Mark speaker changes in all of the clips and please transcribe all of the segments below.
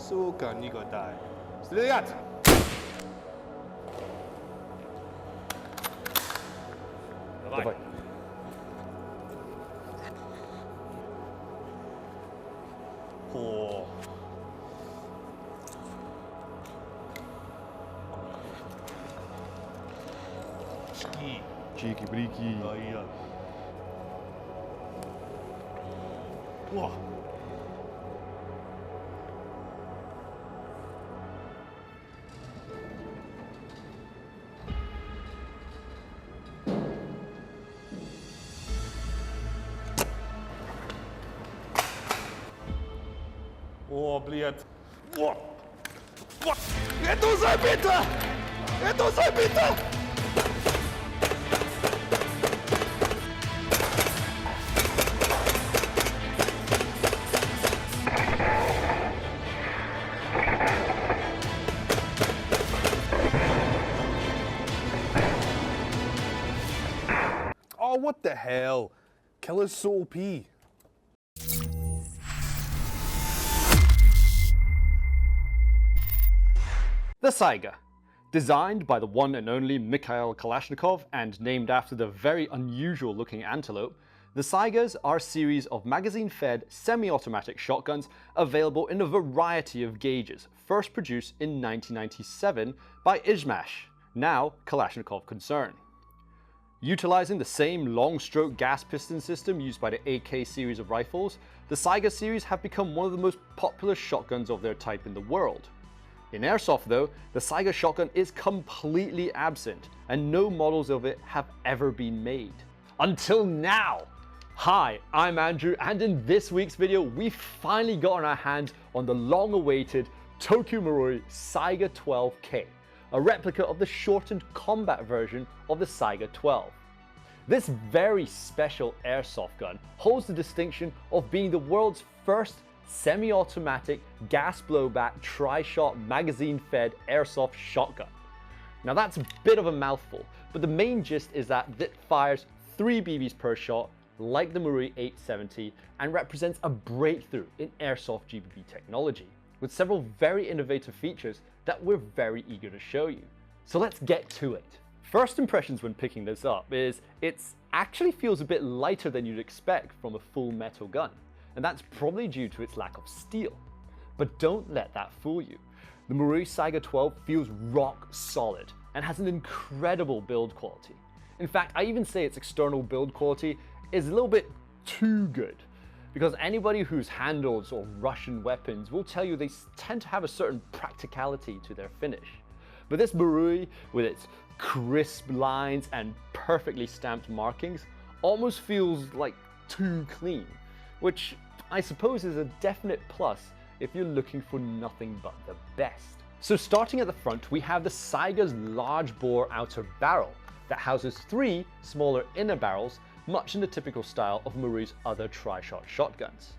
Speaker 1: Сука, не готай. Стрелять!
Speaker 2: Давай.
Speaker 1: О.
Speaker 2: Чики-брики.
Speaker 1: Ай-яй. О. О, блядь. Вот. Вот. Это забито! Это забито! Oh, what the hell? Killer's so OP.
Speaker 2: The Saiga. Designed by the one and only Mikhail Kalashnikov and named after the very unusual looking antelope, the Saigas are a series of magazine-fed semi-automatic shotguns available in a variety of gauges, first produced in 1997 by Izhmash, now Kalashnikov concern. Utilizing the same long-stroke gas piston system used by the AK series of rifles, the Saiga series have become one of the most popular shotguns of their type in the world. In Airsoft though, the Saiga shotgun is completely absent, and no models of it have ever been made. Until now! Hi, I'm Andrew, and in this week's video, we've finally gotten our hands on the long-awaited Tokyo Marui Saiga-12K, a replica of the shortened combat version of the Saiga-12. This very special airsoft gun holds the distinction of being the world's first semi-automatic gas blowback tri-shot magazine-fed airsoft shotgun. Now that's a bit of a mouthful, but the main gist is that it fires 3 BBs per shot like the Marui 870 and represents a breakthrough in airsoft GBB technology, with several very innovative features that we're very eager to show you. So let's get to it. First impressions when picking this up is it actually feels a bit lighter than you'd expect from a full metal gun, and that's probably due to its lack of steel. But don't let that fool you. The Marui Saiga-12 feels rock solid and has an incredible build quality. In fact, I even say its external build quality is a little bit too good, because anybody who's handled sort of Russian weapons will tell you they tend to have a certain practicality to their finish. But this Marui, with its crisp lines and perfectly stamped markings, almost feels like too clean, which I suppose is a definite plus if you're looking for nothing but the best. So starting at the front, we have the Saiga's large bore outer barrel that houses 3 smaller inner barrels, much in the typical style of Marui's other tri-shot shotguns.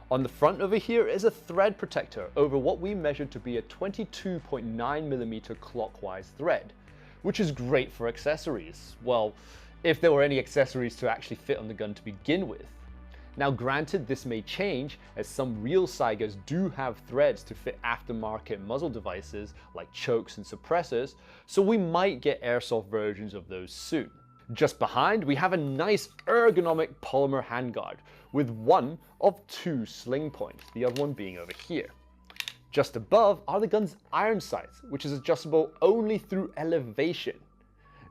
Speaker 2: On the front over here is a thread protector over what we measured to be a 22.9mm clockwise thread, which is great for accessories. Well, if there were any accessories to actually fit on the gun to begin with. Now granted, this may change as some real Saigas do have threads to fit aftermarket muzzle devices like chokes and suppressors, so we might get airsoft versions of those soon. Just behind, we have a nice ergonomic polymer handguard with one of 2 sling points, the other one being over here. Just above are the gun's iron sights, which is adjustable only through elevation.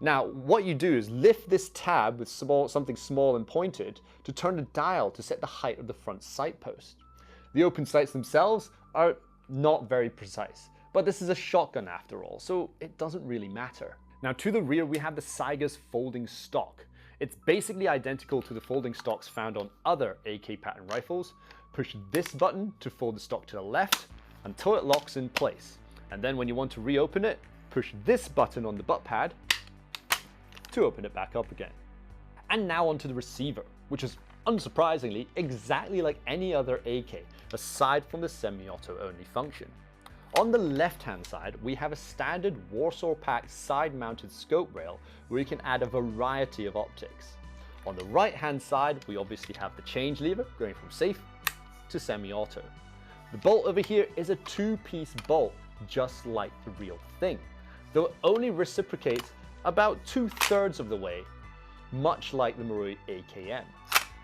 Speaker 2: Now, what you do is lift this tab with something small and pointed to turn the dial to set the height of the front sight post. The open sights themselves are not very precise, but this is a shotgun after all, so it doesn't really matter. Now to the rear, we have the Saiga's folding stock. It's basically identical to the folding stocks found on other AK pattern rifles. Push this button to fold the stock to the left until it locks in place. And then when you want to reopen it, push this button on the butt pad to open it back up again. And now onto the receiver, which is unsurprisingly exactly like any other AK, aside from the semi-auto only function. On the left-hand side, we have a standard Warsaw Pack side-mounted scope rail where you can add a variety of optics. On the right-hand side, we obviously have the change lever going from safe to semi-auto. The bolt over here is a 2-piece bolt, just like the real thing, though it only reciprocates about 2/3 of the way, much like the Marui AKM.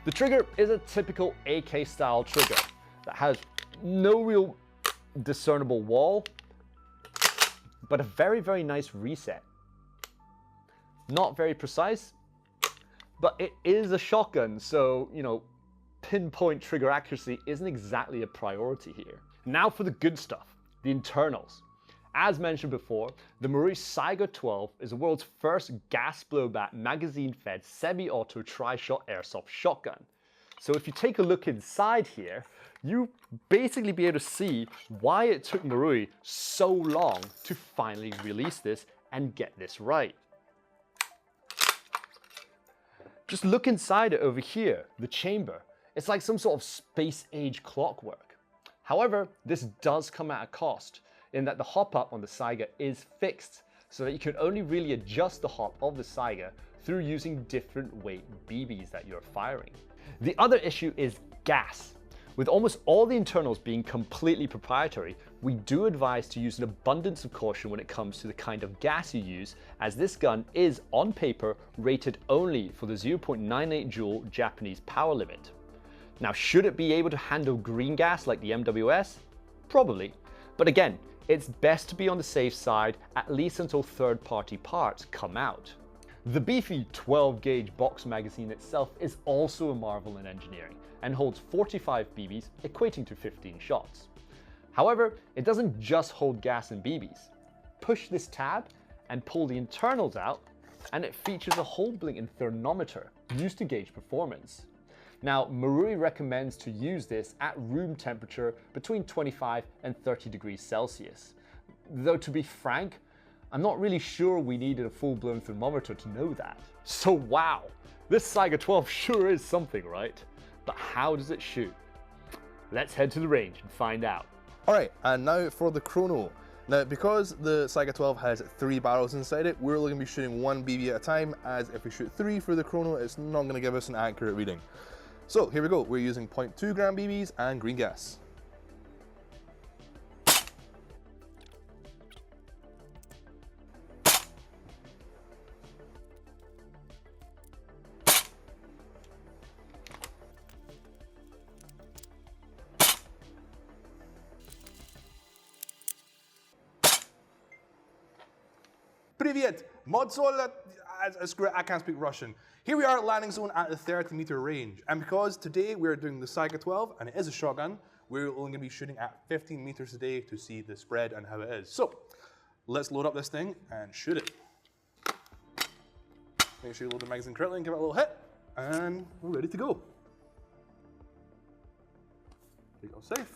Speaker 2: The trigger is a typical AK style trigger that has no real discernible wall, but a very, very nice reset. Not very precise, but it is a shotgun, so, you know, pinpoint trigger accuracy isn't exactly a priority here. Now for the good stuff, the internals. As mentioned before, the Marui Saiga-12 is the world's first gas blowback magazine-fed semi-auto tri-shot airsoft shotgun. So if you take a look inside here, you basically be able to see why it took Marui so long to finally release this and get this right. Just look inside it over here, the chamber. It's like some sort of space-age clockwork. However, this does come at a cost, in that the hop-up on the Saiga is fixed, so that you can only really adjust the hop of the Saiga through using different weight BBs that you're firing. The other issue is gas. With almost all the internals being completely proprietary, we do advise to use an abundance of caution when it comes to the kind of gas you use, as this gun is, on paper, rated only for the 0.98 joule Japanese power limit. Now, should it be able to handle green gas like the MWS? Probably. But again, it's best to be on the safe side, at least until third-party parts come out. The beefy 12-gauge box magazine itself is also a marvel in engineering, and holds 45 BBs, equating to 15 shots. However, it doesn't just hold gas and BBs. Push this tab and pull the internals out, and it features a hole blinking thermometer used to gauge performance. Now, Marui recommends to use this at room temperature between 25 and 30 degrees Celsius. Though to be frank, I'm not really sure we needed a full-blown thermometer to know that. So wow, this Saiga-12 sure is something, right? But how does it shoot? Let's head to the range and find out.
Speaker 1: Alright, and now for the Chrono. Now, because the Saiga-12 has 3 barrels inside it, we're only going to be shooting 1 BB at a time, as if we shoot 3 for the Chrono, it's not going to give us an accurate reading. So here we go, we're using 0.2 gram BBs and green gas. Привет! Modsol, screw it, I can't speak Russian. Here we are at landing zone at the 30-meter range, and because today we're doing the Saiga-12 and it is a shotgun, we're only going to be shooting at 15 meters a day to see the spread and how it is. So let's load up this thing and shoot it. Make sure you load the magazine correctly and give it a little hit, and we're ready to go. Take it all safe.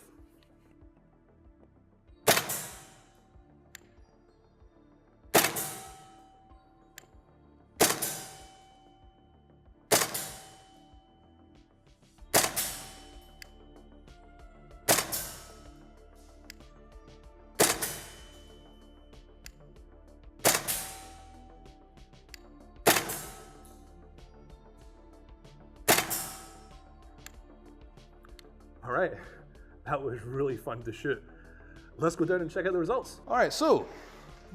Speaker 1: All right, that was really fun to shoot. Let's go down and check out the results. All right, so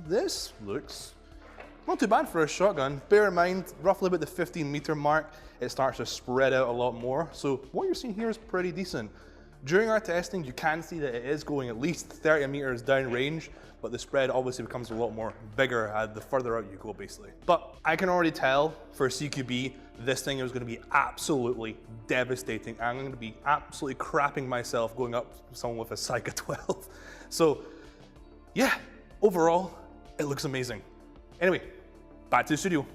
Speaker 1: this looks not too bad for a shotgun. Bear in mind, roughly about the 15-meter mark, it starts to spread out a lot more. So what you're seeing here is pretty decent. During our testing, you can see that it is going at least 30 meters down range, but the spread obviously becomes a lot more bigger the further out you go, basically. But I can already tell for CQB, this thing is going to be absolutely devastating. I'm going to be absolutely crapping myself going up someone with a Saiga-12. So yeah, overall, it looks amazing. Anyway, back to the studio.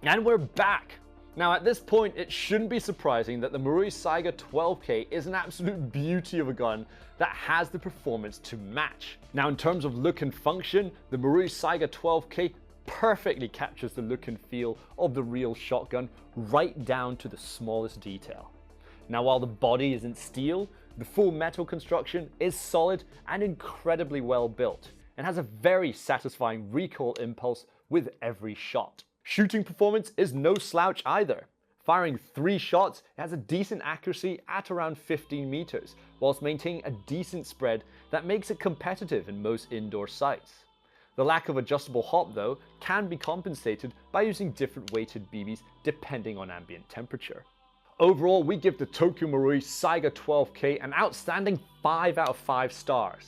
Speaker 2: And we're back. Now at this point, it shouldn't be surprising that the Marui Saiga-12K is an absolute beauty of a gun that has the performance to match. Now in terms of look and function, the Marui Saiga-12K perfectly captures the look and feel of the real shotgun right down to the smallest detail. Now while the body isn't steel, the full metal construction is solid and incredibly well built, and has a very satisfying recoil impulse with every shot. Shooting performance is no slouch either. Firing 3 shots, it has a decent accuracy at around 15 meters, whilst maintaining a decent spread that makes it competitive in most indoor sites. The lack of adjustable hop though can be compensated by using different weighted BBs depending on ambient temperature. Overall, we give the Tokyo Marui Saiga-12K an outstanding 5 out of 5 stars.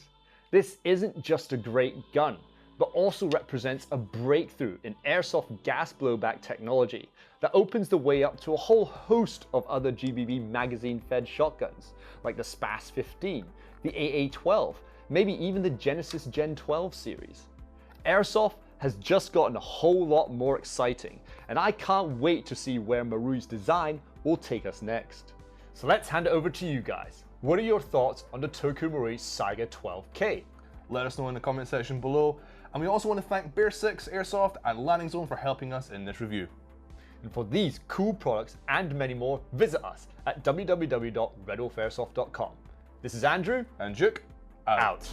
Speaker 2: This isn't just a great gun, but also represents a breakthrough in airsoft gas blowback technology that opens the way up to a whole host of other GBB magazine-fed shotguns, like the SPAS 15, the AA-12, maybe even the Genesis Gen 12 series. Airsoft has just gotten a whole lot more exciting, and I can't wait to see where Marui's design will take us next. So let's hand it over to you guys. What are your thoughts on the Tokyo Marui Saiga-12K?
Speaker 1: Let us know in the comment section below. And we also want to thank Bear 6, Airsoft and Landing Zone for helping us in this review.
Speaker 2: And for these cool products and many more, visit us at www.redwolfairsoft.com. This is Andrew
Speaker 1: And Duke, out.